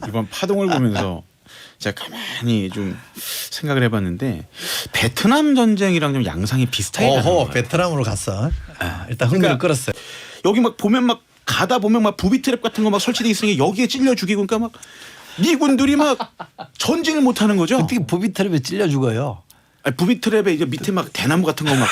이번 파동을 보면서 제가 가만히 좀 생각을 해봤는데 베트남 전쟁이랑 좀 양상이 비슷하게 가는 베트남으로 갔어. 일단 흥미를 끌었어요. 여기 막 보면 막 가다 보면 막 부비 트랩 같은 거 막 설치돼 있으니 여기에 찔려 죽이고 그러니까 막 미군들이 막 전진을 못 하는 거죠. 어떻게 부비트랩에 찔려 죽어요? 아니, 부비 트랩에 이제 밑에 막 대나무 같은 거 막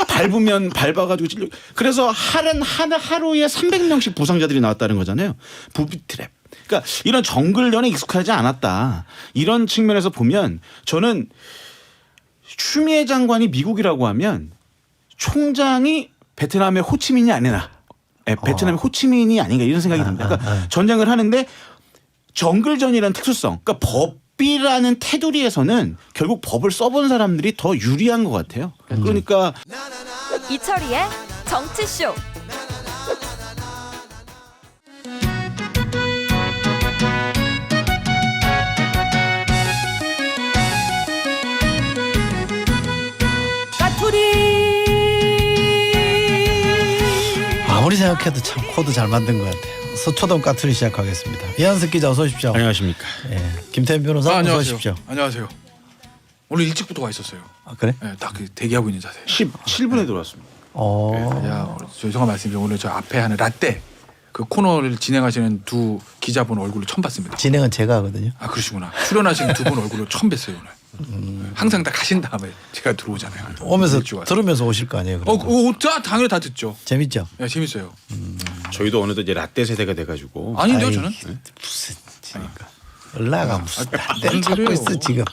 밟으면 밟아가지고 찔려. 그래서 하루에 300명씩 부상자들이 나왔다는 거잖아요. 부비 트랩. 그러니까 이런 정글전에 익숙하지 않았다. 이런 측면에서 보면 저는 추미애 장관이 미국이라고 하면 총장이 베트남의 호치민이 아니나 베트남의 호치민이 아닌가 이런 생각이 듭니다. 그러니까 전쟁을 하는데 정글전이라는 특수성, 그러니까 법이라는 테두리에서는 결국 법을 써본 사람들이 더 유리한 것 같아요. 그러니까 이철이의 정치쇼. 아무리 생각해도 참 코드 잘 만든 것 같아요. 서초동 까투리 시작하겠습니다. 이한석 기자 어서 오십시오. 안녕하십니까. 예, 김태현 변호사 어서 오십시오. 안녕하세요. 오늘 일찍부터 와 있었어요. 아, 그래? 네, 딱 대기하고 있는 자세. 17분에 들어왔습니다. 야, 죄송한 말씀이죠. 오늘 저 앞에 하는 라떼 그 코너를 진행하시는 두 기자분 얼굴을 처음 봤습니다. 진행은 제가 하거든요. 아 그러시구나. 출연하시는 두 분 얼굴을 처음 뵀어요 오늘. 항상 다 가신 다음에 제가 들어오잖아요. 오면서 일찍 와서. 들으면서 오실 거 아니에요? 그러면. 당연히 다 듣죠. 재밌죠? 네, 재밌어요. 저희도 어느덧 이제 라떼 세대가 돼가지고 아닌데요, 아이, 저는. 무슨 그러니까 연락아 무슨 안 딴데를 찾고 그래요. 있어 지금.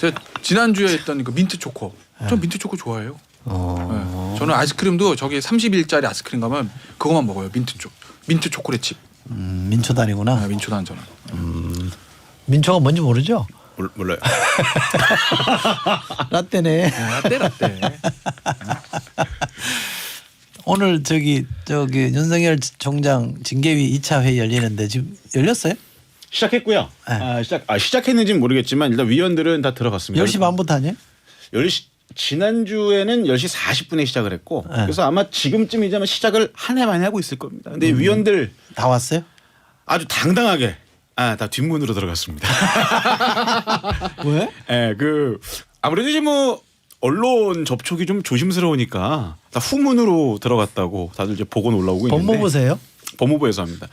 제가 지난주에 했던 그 민트 초코. 전 민트 초코 좋아해요. 네. 저는 아이스크림도 저기 30일짜리 아이스크림 가면 그것만 먹어요. 민트 초콜릿 칩. 민초단이구나. 네, 민초단 저는. 민초가 뭔지 모르죠? 몰라요. 라떼네. 라떼. 오늘 저기 윤석열 총장 징계위 2차 회의 열리는데 지금 열렸어요? 시작했고요. 네. 시작했는지는 모르겠지만 일단 위원들은 다 들어갔습니다. 10시 반부터 아니에요? 지난주에는 10시 40분에 시작을 했고 네. 그래서 아마 지금쯤이자면 시작을 한 해 만에 하고 있을 겁니다. 근데 위원들 다 왔어요? 아주 당당하게 다 뒷문으로 들어갔습니다. 왜? 예, 아무래도 이제 뭐 언론 접촉이 좀 조심스러우니까 다 후문으로 들어갔다고 다들 이제 보고 올라오고 있는데 법무부세요? 법무부에서 합니다.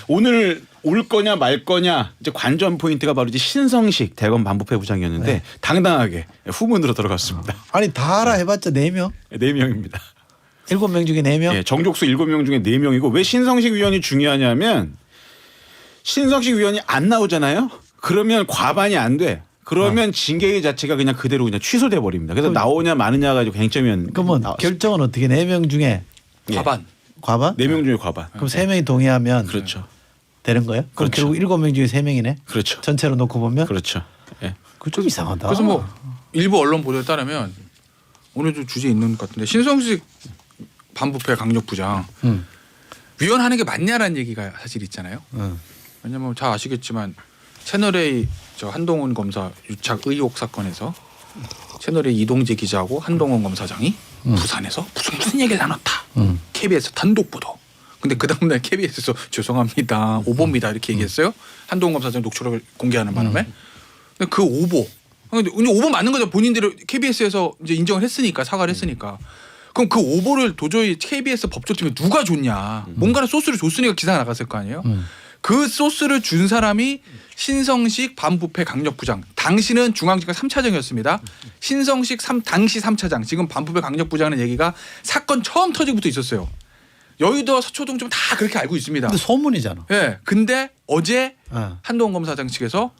오늘 올 거냐 말 거냐 이제 관전 포인트가 바로 이제 신성식 대검 반부패 부장이었는데 당당하게 후문으로 들어갔습니다. 아니 다 알아 해봤자 4명? 4명입니다. 7명 중에 4명? 예, 정족수 7명 중에 4명이고 왜 신성식 위원이 중요하냐면 신성식 위원이 안 나오잖아요. 그러면 과반이 안 돼. 그러면 징계위 자체가 그냥 그대로 그냥 취소돼 버립니다. 그래서 나오냐 마느냐 가지고 쟁점이었는데. 그러면 결정은 어떻게 4명 중에 과반. 과반? 4명 중에 과반. 그럼 3명이 동의하면 그렇죠. 되는 거예요? 그럼 그렇죠. 결국 7명 중에 3명이네? 그렇죠. 전체로 놓고 보면? 그렇죠. 예. 그거 좀 이상하다. 그래서 뭐 일부 언론 보도에 따르면 오늘도 주제에 있는 것 같은데 신성식 반부패 강력부장 위원하는 게 맞냐라는 얘기가 사실 있잖아요. 왜냐하면 잘 아시겠지만 채널A 저 한동훈 검사 유착 의혹 사건에서 채널A 이동재 기자하고 한동훈 검사장이 부산에서 무슨 얘기를 나눴다. KBS 단독 보도. 근데 그 다음날 KBS에서 죄송합니다. 오보입니다. 이렇게 얘기했어요. 한동훈 검사장 녹취록을 공개하는 바람에. 근데 그 오보. 근데 오보 맞는 거죠. 본인들이 KBS에서 이제 인정을 했으니까 사과를 했으니까. 그럼 그 오보를 도저히 KBS 법조팀에 누가 줬냐. 뭔가를 소스를 줬으니까 기사가 나갔을 거 아니에요. 그 소스를 준 사람이 신성식 반부패 강력부장. 당시는 중앙지검 3차장이었습니다. 신성식 당시 3차장. 지금 반부패 강력부장의 얘기가 사건 처음 터지고부터 있었어요. 여의도와 서초동 좀 다 그렇게 알고 있습니다. 근데 소문이잖아. 예. 근데 어제 어. 한동훈 검사장 측에서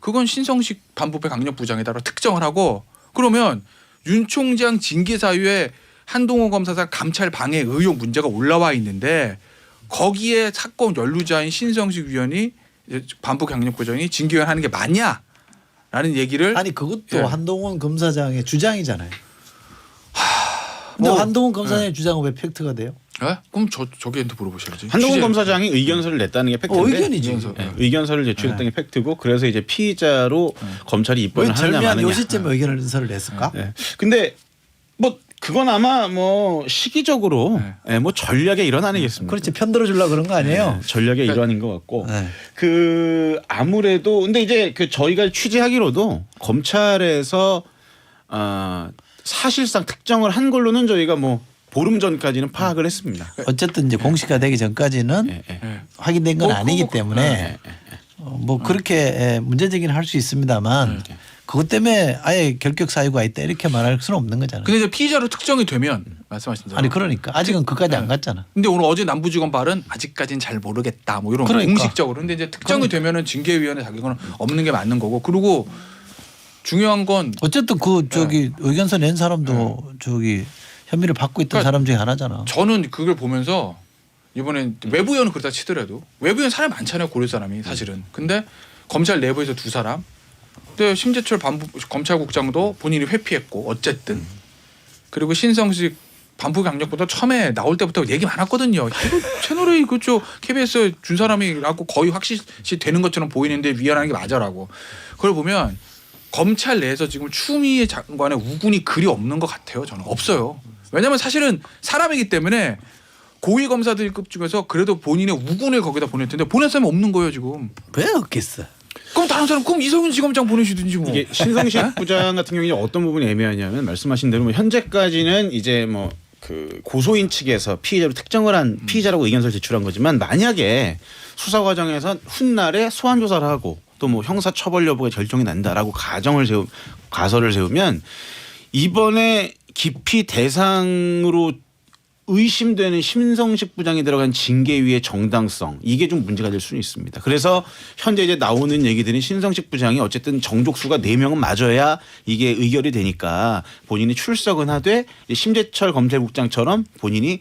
그건 신성식 반부패 강력부장에다가 특정을 하고 그러면 윤 총장 징계 사유에 한동훈 검사장 감찰 방해 의혹 문제가 올라와 있는데 거기에 사건 연루자인 신성식 위원이 반부패 강력부장이 징계위원 하는 게 맞냐라는 얘기를 아니 그것도 예. 한동훈 검사장의 주장이잖아요. 근데 뭐, 한동훈 검사장의 주장은 왜 팩트가 돼요? 예? 그럼 저기한테 물어보셔야지. 한동훈 취재. 검사장이 의견서를 냈다는 게 팩트인데 의견이지. 예, 의견서를 제출했다는 게 팩트고 그래서 이제 피의자로 검찰이 왜 입건을 하느냐 절묘한 마느냐. 요 시점에 의견서를 냈을까? 예. 근데 뭐 그건 아마 뭐 시기적으로 뭐 전략의 일환 아니겠습니까? 그렇지 편들어 주려고 그런 거 아니에요? 전략의 일환인 것 같고 네. 그 아무래도 근데 이제 그 저희가 취재하기로도 검찰에서 사실상 특정을 한 걸로는 저희가 뭐 보름 전까지는 파악을 했습니다. 어쨌든 이제 공시가 되기 전까지는 예. 확인된 건 뭐 아니기 그거- 때문에 뭐 그렇게 문제제기는 할 수 있습니다만 그것 때문에 아예 결격 사유가 있다 이렇게 말할 수는 없는 거잖아요. 근데 이제 피의자로 특정이 되면 말씀하신 대로. 아니 그러니까 아직은 그까지 안 갔잖아. 근데 오늘 어제 남부지검 발은 아직까지는 잘 모르겠다 뭐 이런 거 그러니까. 공식적으로. 근데 이제 특정이 되면은 징계위원회 자격은 없는 게 맞는 거고. 그리고 중요한 건 어쨌든 그 저기 의견서 낸 사람도 저기 혐의를 받고 있던 그러니까 사람 중에 하나잖아. 저는 그걸 보면서 이번에 외부 의원은 그렇다 치더라도 외부 의원 사람이 많잖아요. 고려 사람이 사실은. 근데 검찰 내부에서 2사람. 근데 심재철 검찰국장도 본인이 회피했고 어쨌든. 그리고 신성식 반부강력보다 처음에 나올 때부터 얘기 많았거든요. 이거 채널에 그쪽 KBS 준 사람이라고 거의 확실시 되는 것처럼 보이는데 위헌하는 게 맞아라고. 그걸 보면 검찰 내에서 지금 추미애 장관의 우군이 그리 없는 것 같아요. 저는 없어요. 왜냐하면 사실은 사람이기 때문에 고위 검사들급 중에서 그래도 본인의 우군을 거기다 보낼 텐데 보낼 사람이 없는 거예요 지금. 왜 없겠어? 그럼 다른 사람 그럼 이성윤 지검장 보내시든지 뭐. 이게 신성식 부장 같은 경우에 어떤 부분이 애매하냐면 말씀하신 대로 뭐 현재까지는 이제 뭐 그 고소인 측에서 피의자로 특정을 한 피의자라고 의견서를 제출한 거지만 만약에 수사 과정에서 훗날에 소환 조사를 하고 또 뭐 형사 처벌 여부가 결정이 난다라고 가설을 세우면 이번에 기피 대상으로 의심되는 신성식 부장이 들어간 징계위의 정당성 이게 좀 문제가 될 수는 있습니다. 그래서 현재 이제 나오는 얘기들은 신성식 부장이 어쨌든 정족수가 4명은 맞아야 이게 의결이 되니까 본인이 출석은 하되 심재철 검찰국장처럼 본인이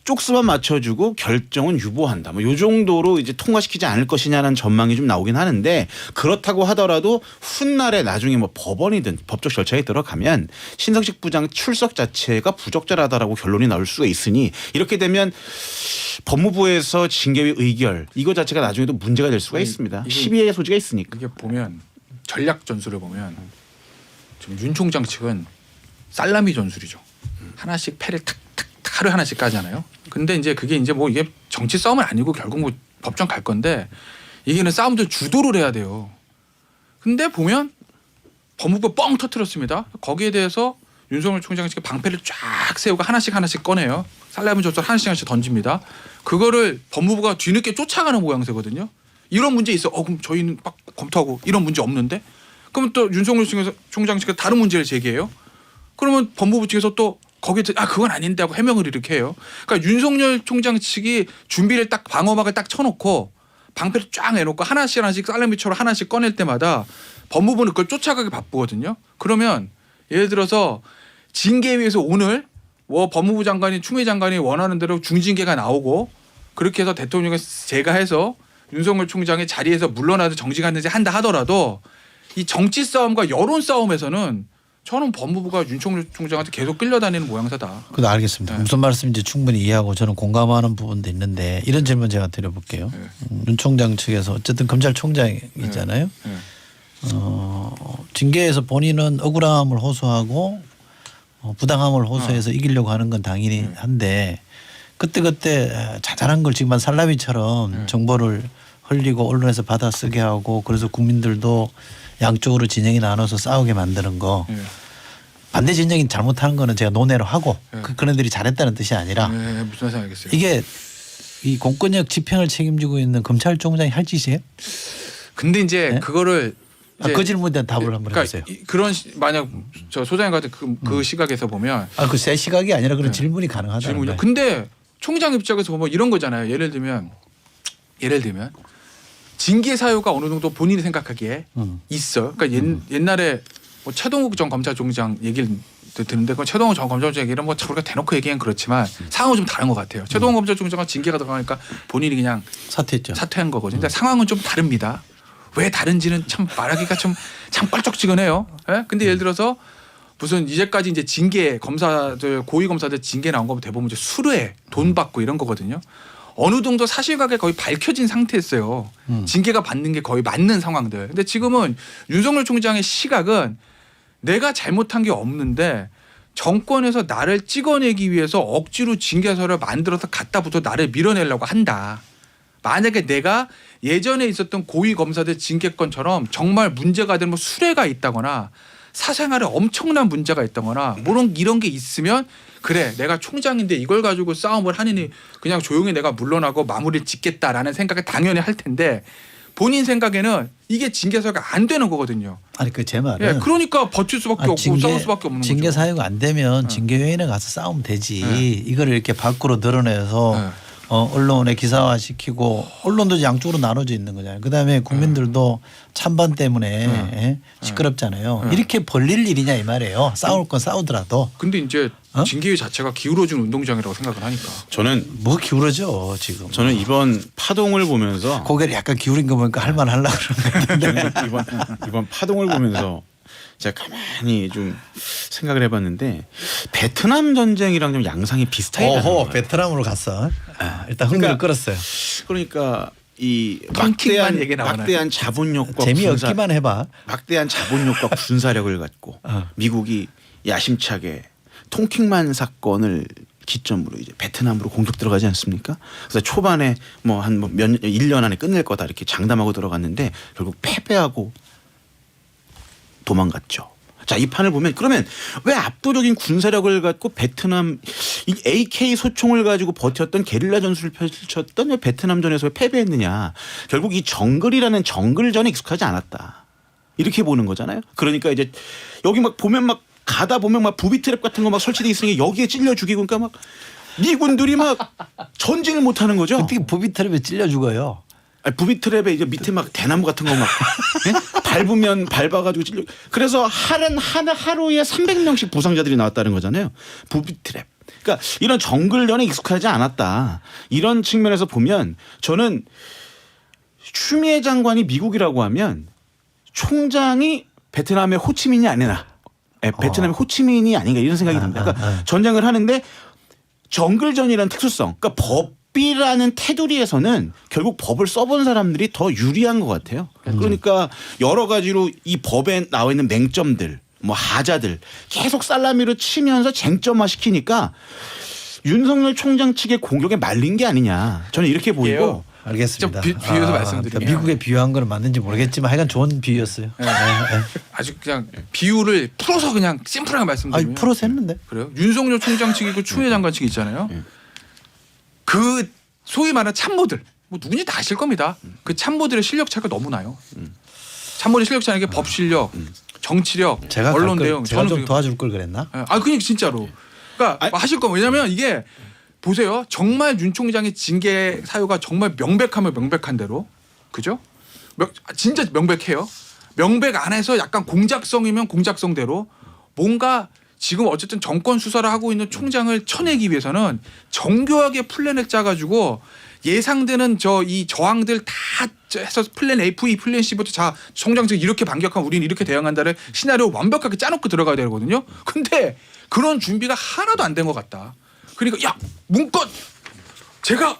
쪽수만 맞춰주고 결정은 유보한다. 뭐 이 정도로 이제 통과시키지 않을 것이냐는 전망이 좀 나오긴 하는데 그렇다고 하더라도 훗날에 나중에 뭐 법원이든 법적 절차에 들어가면 신성식 부장 출석 자체가 부적절하다라고 결론이 나올 수가 있으니 이렇게 되면 법무부에서 징계위 의결 이거 자체가 나중에도 문제가 될 수가 있습니다. 시비의 소지가 있으니까. 이게 보면 전략 전술을 보면 지금 윤 총장 측은 살라미 전술이죠. 하나씩 패를 탁탁 하루 하나씩 까잖아요. 근데 이제 그게 이제 뭐 이게 정치 싸움은 아니고 결국 뭐 법정 갈 건데 이게는 싸움도 주도를 해야 돼요. 근데 보면 법무부 뻥 터뜨렸습니다. 거기에 대해서 윤석열 총장이 지금 방패를 쫙 세우고 하나씩 꺼내요. 살라미 전술 하나씩 던집니다. 그거를 법무부가 뒤늦게 쫓아가는 모양새거든요. 이런 문제 있어. 그럼 저희는 막 검토하고 이런 문제 없는데? 그럼 또 윤석열 총장 측에서 다른 문제를 제기해요. 그러면 법무부 측에서 또 거기에 그건 아닌데 하고 해명을 이렇게 해요. 그러니까 윤석열 총장 측이 준비를 딱 방어막을 딱 쳐놓고 방패를 쫙 내놓고 하나씩 살라미처럼 하나씩 꺼낼 때마다 법무부는 그걸 쫓아가기 바쁘거든요. 그러면 예를 들어서 징계위에서 오늘 법무부 장관이 추미애 장관이 원하는 대로 중징계가 나오고 그렇게 해서 대통령을 제가해서 윤석열 총장의 자리에서 물러나도 정직하는지 한다 하더라도 이 정치 싸움과 여론 싸움에서는 저는 법무부가 윤석열 총장한테 계속 끌려다니는 모양새다. 그거 알겠습니다. 네. 무슨 말씀인지 충분히 이해하고 저는 공감하는 부분도 있는데 이런 질문 제가 드려볼게요. 윤 총장 측에서 어쨌든 검찰총장이잖아요. 네. 징계에서 본인은 억울함을 호소하고 부당함을 호소해서 이기려고 하는 건 당연히 한데 그때 자잘한 걸 지금 살라미처럼 정보를 흘리고 언론에서 받아쓰게 하고 그래서 국민들도 양쪽으로 진영이 나눠서 싸우게 만드는 거 반대 진영이 잘못하는 거는 제가 논외로 하고 그런들이 잘했다는 뜻이 아니라 무슨 말인지 알겠어요. 이게 이 공권력 집행을 책임지고 있는 검찰총장이 할 짓이에요? 근데 이제 네? 그거를 그 질문에 대한 답을 한번 해주세요. 그런 만약 저 소장님 같은 그 시각에서 보면 그 제 시각이 아니라 그런 질문이 가능하다는 질문이요. 거예요. 근데 총장 입장에서 보면 이런 거잖아요. 예를 들면 징계 사유가 어느 정도 본인이 생각하기에 있어요. 그러니까 옛날에 뭐 최동욱 전 검찰총장 얘기를 듣는데 그 최동욱 전 검찰총장 얘기는 뭐 우리가 대놓고 얘기하면 그렇지만 상황은 좀 다른 것 같아요. 최동욱 검찰총장은 징계가 들어가니까 본인이 그냥 사퇴했죠. 사퇴한 거거든요. 근데 상황은 좀 다릅니다. 왜 다른지는 참 말하기가 참 껄쩍지근해요. 예? 근데 예를 들어서 무슨 이제까지 이제 징계 검사들 고위 검사들 징계 나온 거 대부분 이제 수뢰 돈 받고 이런 거거든요. 어느 정도 사실관계 거의 밝혀진 상태였어요. 징계가 받는 게 거의 맞는 상황들. 근데 지금은 윤석열 총장의 시각은 내가 잘못한 게 없는데 정권에서 나를 찍어내기 위해서 억지로 징계서를 만들어서 갖다 붙여 나를 밀어내려고 한다. 만약에 내가 예전에 있었던 고위 검사들 징계건처럼 정말 문제가 되는 뭐 수뢰가 있다거나 사생활에 엄청난 문제가 있다거나 이런 게 있으면 그래 내가 총장인데 이걸 가지고 싸움을 하느니 그냥 조용히 내가 물러나고 마무리를 짓겠다라는 생각을 당연히 할 텐데 본인 생각에는 이게 징계서가 안 되는 거거든요. 아니 그 제 말은 예, 그러니까 버틸 수밖에 없고 싸울 수밖에 없는 징계 거죠. 사유가 안 되면 징계위원회 가서 싸우면 되지. 이거를 이렇게 밖으로 드러내서 언론에 기사화 시키고 언론도 양쪽으로 나눠져 있는 거잖아요. 그다음에 국민들도 찬반 때문에 시끄럽잖아요. 이렇게 벌릴 일이냐 이 말이에요. 싸울 건 싸우더라도. 근데 이제 징계위 자체가 기울어진 운동장이라고 생각을 하니까. 저는 뭐 기울어져 지금. 저는 이번 파동을 보면서 고개를 약간 기울인 거 보니까 할 말 하려고 그러는데. 이번 파동을 보면서 제가 가만히 좀 생각을 해봤는데 베트남 전쟁이랑 좀 양상이 비슷하게 가는 오호 거예요. 베트남으로 갔어. 일단 흥미를 그러니까 끌었어요. 그러니까 이 ton킹만 얘기 나오나요? 막대한 자본력과 재미없기만 해봐. 막대한 자본력과 군사력을 갖고 미국이 야심차게 통킹만 사건을 기점으로 이제 베트남으로 공격 들어가지 않습니까? 그래서 초반에 뭐 한 몇 1년 안에 끝낼 거다 이렇게 장담하고 들어갔는데 결국 패배하고 도망갔죠. 자, 이 판을 보면 그러면 왜 압도적인 군사력을 갖고 베트남 이 AK 소총을 가지고 버텼던 게릴라 전술을 펼쳤던 왜 베트남전에서 왜 패배했느냐. 결국 이 정글이라는 정글전에 익숙하지 않았다. 이렇게 보는 거잖아요. 그러니까 이제 여기 막 보면 막 가다 보면 막 부비 트랩 같은 거 막 설치돼 있으니 여기에 찔려 죽이고 그러니까 막 미군들이 막 전진을 못 하는 거죠. 어떻게 부비 트랩에 찔려 죽어요? 아니, 부비 트랩에 이제 밑에 막 대나무 같은 거 막 밟으면 밟아가지고 찔려. 그래서 하루에 300명씩 부상자들이 나왔다는 거잖아요. 부비 트랩. 그러니까 이런 정글전에 익숙하지 않았다. 이런 측면에서 보면 저는 추미애 장관이 미국이라고 하면 총장이 베트남의 호치민이 아니라 베트남의 호치민이 아닌가 이런 생각이 듭니다. 그러니까 전쟁을 하는데 정글전이라는 특수성. 그러니까 법이라는 테두리에서는 결국 법을 써본 사람들이 더 유리한 것 같아요. 그러니까 여러 가지로 이 법에 나와 있는 맹점들 뭐 하자들 계속 살라미로 치면서 쟁점화 시키니까 윤석열 총장 측의 공격에 말린 게 아니냐. 저는 이렇게 보이고. 알겠습니다. 비유해서 말씀드리면 미국에 비유한 건 맞는지 모르겠지만 하여간 좋은 비유였어요. 아주 그냥 비유를 풀어서 그냥 심플하게 말씀드리면 풀어서 했는데. 그래요? 윤석열 총장 측이고 추미애 장관 측이 있잖아요. 그 소위 말하는 참모들 뭐 누군지 다 아실 겁니다. 그 참모들의 실력 차이가 너무 나요. 참모들 실력 차이는 게 법 실력, 정치력, 제가 언론 내용. 제가 좀 저는 도와줄 걸 그랬나? 그러니까 진짜로. 그러니까 하실 거 왜냐면 이게 보세요. 정말 윤 총장의 징계 사유가 정말 명백하면 명백한 대로 그죠? 진짜 명백해요. 명백 안에서 약간 공작성이면 공작성대로 뭔가 지금 어쨌든 정권 수사를 하고 있는 총장을 쳐내기 위해서는 정교하게 플랜을 짜가지고 예상되는 이 저항들 다 해서 플랜 A, 플랜 C부터 자 총장 측 이렇게 반격하면 우리는 이렇게 대응한다를 시나리오 완벽하게 짜놓고 들어가야 되거든요. 근데 그런 준비가 하나도 안 된 것 같다. 그러니까 야 문건 제가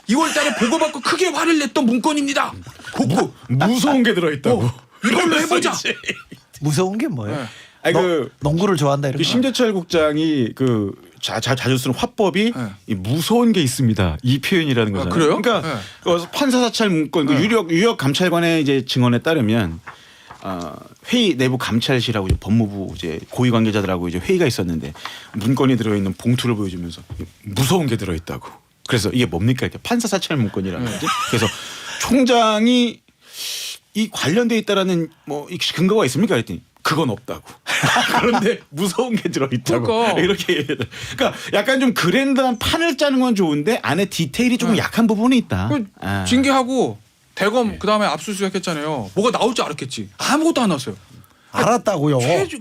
2월달에 보고받고 크게 화를 냈던 문건입니다. 보고 무서운 게 들어있다고. 이걸로 해보자. 무서운 게 뭐예요? 아니 농구를 좋아한다 이런 거. 심재철 국장이 자주 쓰는 화법이 이 무서운 게 있습니다. 이 표현이라는 거잖아요. 그래요? 그러니까 판사 사찰 문건 유력 감찰관의 이제 증언에 따르면 회의 내부 감찰실하고 이제 법무부 이제 고위 관계자들하고 이제 회의가 있었는데 문건이 들어있는 봉투를 보여주면서 무서운 게 들어있다고. 그래서 이게 뭡니까? 이렇게 판사 사찰 문건이라는 거지. 그래서 총장이 이 관련돼 있다라는 뭐 근거가 있습니까? 그랬더니 그건 없다고. 그런데 무서운 게 들어있다고. 그러니까. 이렇게 얘기해요. 그러니까 약간 좀 그랜드한 판을 짜는 건 좋은데 안에 디테일이 조금 약한 부분이 있다. 징계하고 대검 그다음에 압수수색 했잖아요. 뭐가 나올 줄 알았겠지. 아무것도 안 나왔어요. 알았다고요.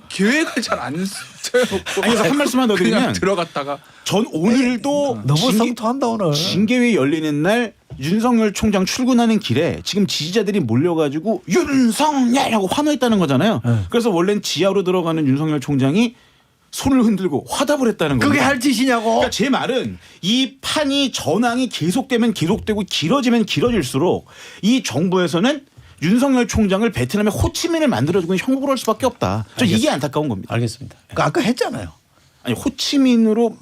계획을 잘 안 세워놓고 아니, 그래서 한 말씀만 더 드리면 그냥 들어갔다가 전 오늘도 너무 성토한다 오늘. 징계위 열리는 날 윤석열 총장 출근하는 길에 지금 지지자들이 몰려가지고 윤석열하고 환호했다는 거잖아요. 그래서 원래는 지하로 들어가는 윤석열 총장이 손을 흔들고 화답을 했다는 거예요. 그게 할 짓이냐고. 그러니까 제 말은 이 판이 전황이 계속되면 계속되고 길어지면 길어질수록 이 정부에서는 윤석열 총장을 베트남의 호치민을 만들어주고 형국으로 할 수밖에 없다. 저 이게 안타까운 겁니다. 알겠습니다. 아까 했잖아요. 아니 호치민으로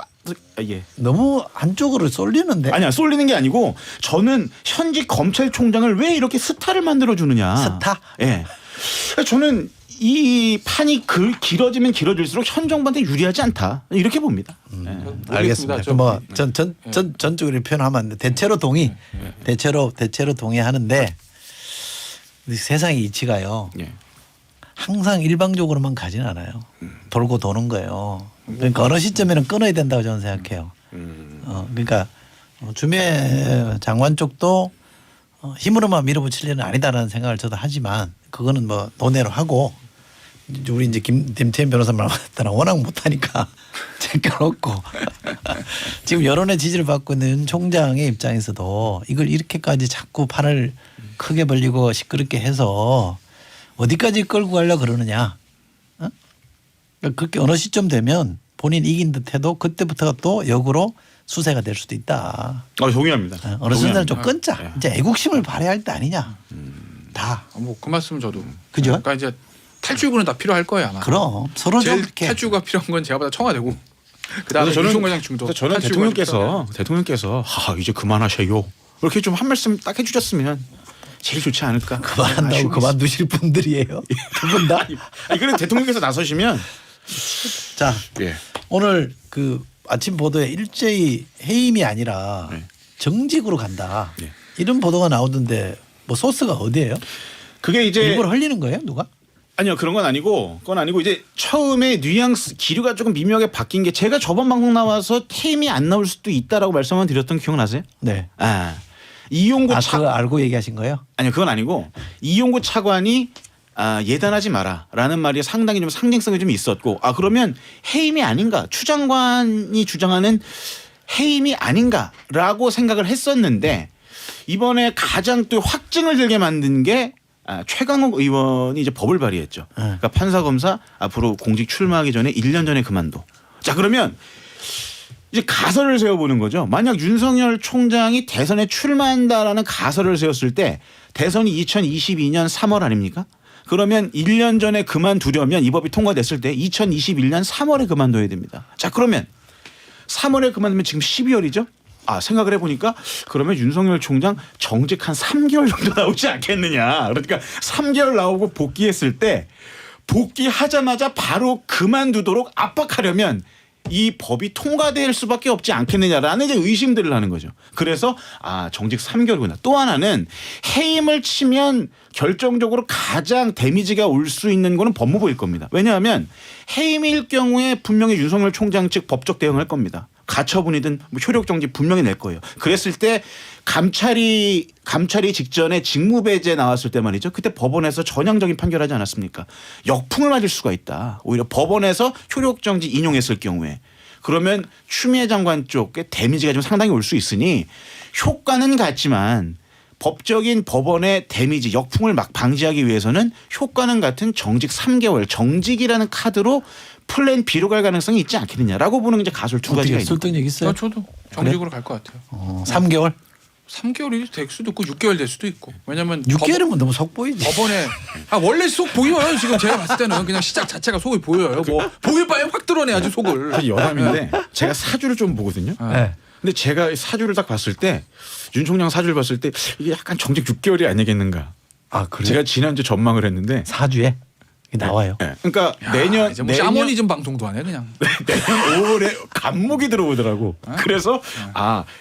예. 너무 한쪽으로 쏠리는데. 아니야 쏠리는 게 아니고 저는 현직 검찰총장을 왜 이렇게 스타를 만들어 주느냐. 스타? 예. 저는 이 판이 길어지면 길어질수록 현 정부한테 유리하지 않다 이렇게 봅니다. 예. 알겠습니다. 뭐 전적으로 표현하면 안 돼. 대체로 동의. 대체로 동의하는데 세상의 이치가요. 예. 항상 일방적으로만 가지는 않아요. 돌고 도는 거예요. 그러니까 어느 시점에는 끊어야 된다고 저는 생각해요. 그러니까 주미애 장관 쪽도 힘으로만 밀어붙일 일은 아니다라는 생각을 저도 하지만 그거는 뭐 논외로 하고 우리 이제 김태현 변호사 말하다나 워낙 못하니까 제껴놓고 지금 여론의 지지를 받고 있는 윤 총장의 입장에서도 이걸 이렇게까지 자꾸 판을 크게 벌리고 시끄럽게 해서 어디까지 끌고 가려고 그러느냐. 어? 그러니까 그렇게 어느 시점 되면 본인 이긴 듯해도 그때부터가 또 역으로 수세가 될 수도 있다. 동의합니다. 어느 순간 좀 동의합니다. 끊자. 예. 이제 애국심을 발휘할 때 아니냐. 다. 뭐 그 말씀 저도. 그죠? 그러니까 이제 탈출구는 다 필요할 거예요 아마. 그럼 서로 좀 제일 이렇게 탈출구가 필요한 건 제가 보다 청와대고. 그다음에 저는 유총회장 중도. 저는 탈출구가 대통령께서 이제 그만하셔요. 이렇게 좀 한 말씀 딱 해주셨으면 제일 좋지 않을까. 그만한다고 그만두실 분들이에요. 두 분 다. 아니 그래 대통령께서 나서시면 자 예. 오늘 그 아침 보도에 일제히 해임이 아니라 네. 정직으로 간다. 네. 이런 보도가 나오던데 뭐 소스가 어디예요? 그게 이제 일부러 흘리는 거예요, 누가? 아니요 그런 건 아니고 이제 처음에 뉘앙스 기류가 조금 미묘하게 바뀐 게 제가 저번 방송 나와서 해임이 안 나올 수도 있다라고 말씀을 드렸던 기억나세요? 네. 이용구 그거 알고 얘기하신 거예요? 아니요 그건 아니고 이용구 차관이 예단하지 마라라는 말이 상당히 좀 상징성이 좀 있었고 그러면 해임이 아닌가 추 장관이 주장하는 해임이 아닌가라고 생각을 했었는데 이번에 가장 또 확증을 들게 만든 게 최강욱 의원이 이제 법을 발의했죠. 그러니까 판사 검사 앞으로 공직 출마하기 전에 1년 전에 그만둬. 자 그러면 이제 가설을 세워보는 거죠. 만약 윤석열 총장이 대선에 출마한다라는 가설을 세웠을 때 대선이 2022년 3월 아닙니까? 그러면 1년 전에 그만두려면 이 법이 통과됐을 때 2021년 3월에 그만둬야 됩니다. 자 그러면 3월에 그만두면 지금 12월이죠? 생각을 해보니까 그러면 윤석열 총장 정직 한 3개월 정도 나오지 않겠느냐. 그러니까 3개월 나오고 복귀했을 때 복귀하자마자 바로 그만두도록 압박하려면 이 법이 통과될 수밖에 없지 않겠느냐라는 이제 의심들을 하는 거죠. 그래서 정직 3개월구나. 또 하나는 해임을 치면 결정적으로 가장 데미지가 올 수 있는 거는 법무부일 겁니다. 왜냐하면 해임일 경우에 분명히 윤석열 총장 측 법적 대응할 겁니다. 가처분이든 뭐 효력정지 분명히 낼 거예요. 그랬을 때 감찰이 직전에 직무배제 나왔을 때 말이죠. 그때 법원에서 전향적인 판결하지 않았습니까? 역풍을 맞을 수가 있다. 오히려 법원에서 효력정지 인용했을 경우에. 그러면 추미애 장관 쪽에 데미지가 좀 상당히 올 수 있으니 효과는 같지만 법적인 법원의 데미지 역풍을 막 방지하기 위해서는 효과는 같은 정직 3개월 정직이라는 카드로 플랜 B로 갈 가능성이 있지 않겠느냐라고 보는 이제 가설 두 가지가 있습니다. 설득력 있어요? 저도 정직으로 갈 것 같아요. 3개월? 3개월이 될 수도 있고 6개월 될 수도 있고. 왜냐면 6개월이면 너무 속 보이지. 법원에 원래 속 보여요. 지금 제가 봤을 때는 그냥 시작 자체가 속이 보여요. 뭐 보일 바에 확 드러내야지 속을. 사실 여담인데 제가 사주를 좀 보거든요. 네. 근데 제가 사주를 딱 봤을 때 윤 총장 사주를 봤을 때 이게 약간 정직 6개월이 아니겠는가. 그래요? 제가 지난주 전망을 했는데 사주에 나와요. 네. 그러니까 내년 이제 뭐 샤머니즘 방송도 안 해 그냥. 내년 5월에 감목이 들어오더라고. 그래서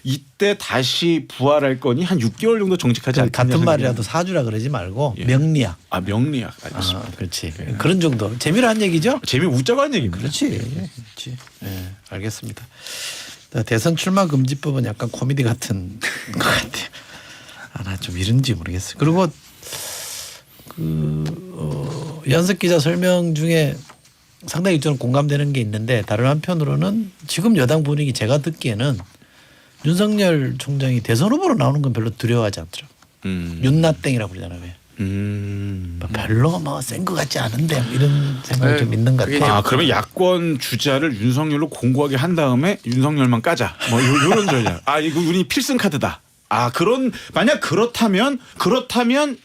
이때 다시 부활할 거니 한 6개월 정도 정직하지 않겠냐. 같은 말이라도 사주라 그러지 말고 예. 명리학. 명리학 알겠습니다. 그렇지. 그런 정도. 재미로 한 얘기죠? 재미 웃자고 한 얘기입니다. 그렇지. 예, 알겠습니다. 대선 출마 금지법은 약간 코미디 같은 것 같아요. 나 좀 이런지 모르겠어요. 그리고 연석 기자 설명 중에 상당히 저는 공감되는 게 있는데 다른 한편으로는 지금 여당 분위기 제가 듣기에는 윤석열 총장이 대선 후보로 나오는 건 별로 두려워하지 않더라고요. 윤나땡이라고 그러잖아요. 왜? 별로 뭐 센 것 같지 않은데 이런 생각이 좀 있는 것 같아요. 그러면 야권 주자를 윤석열로 공고하게 한 다음에 윤석열만 까자. 뭐 이런 전략. 이거 우리 필승 카드다. 만약 그렇다면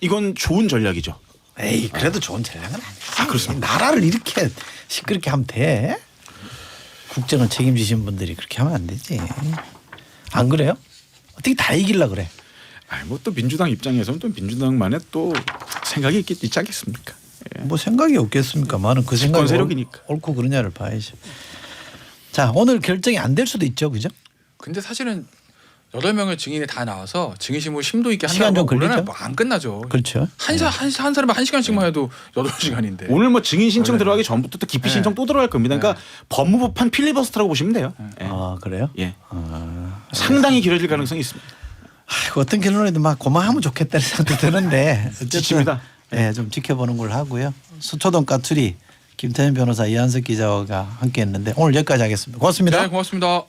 이건 좋은 전략이죠. 그래도 좋은 전략은 아니지. 그렇습니다. 나라를 이렇게 시끄럽게 하면 돼? 국정을 책임지신 분들이 그렇게 하면 안 되지. 안 그래요? 어떻게 다 이길라 그래? 아니 뭐또 민주당 입장에서는 또 민주당만의 또 생각이 있지 않겠습니까? 예. 뭐 생각이 없겠습니까? 많은 그 집권 생각이 세력이니까. 옳고 그르냐를 봐야죠. 자 오늘 결정이 안 될 수도 있죠, 그죠? 근데 사실은 8명의 증인이 다 나와서 증인심을 심도 있게 시간 한다고 좀 걸리죠? 하면 뭐안 끝나죠. 그렇죠. 한 사람이 1시간씩만 해도 8시간인데. 오늘 뭐 증인 신청 원래. 들어가기 전부터 또 기피 신청 또 들어갈 겁니다. 그러니까 법무부판 필리버스터라고 보시면 돼요. 예. 아 그래요? 예. 아, 상당히 길어질 가능성이 있습니다. 아이고, 어떤 결론이든 막 고마하면 좋겠다는 생각도 드는데 어쨌든 지칩니다. 예, 좀 지켜보는 걸로 하고요. 수초동 까투리 김태현 변호사 이한석 기자가 함께했는데 오늘 여기까지 하겠습니다. 고맙습니다. 네, 고맙습니다.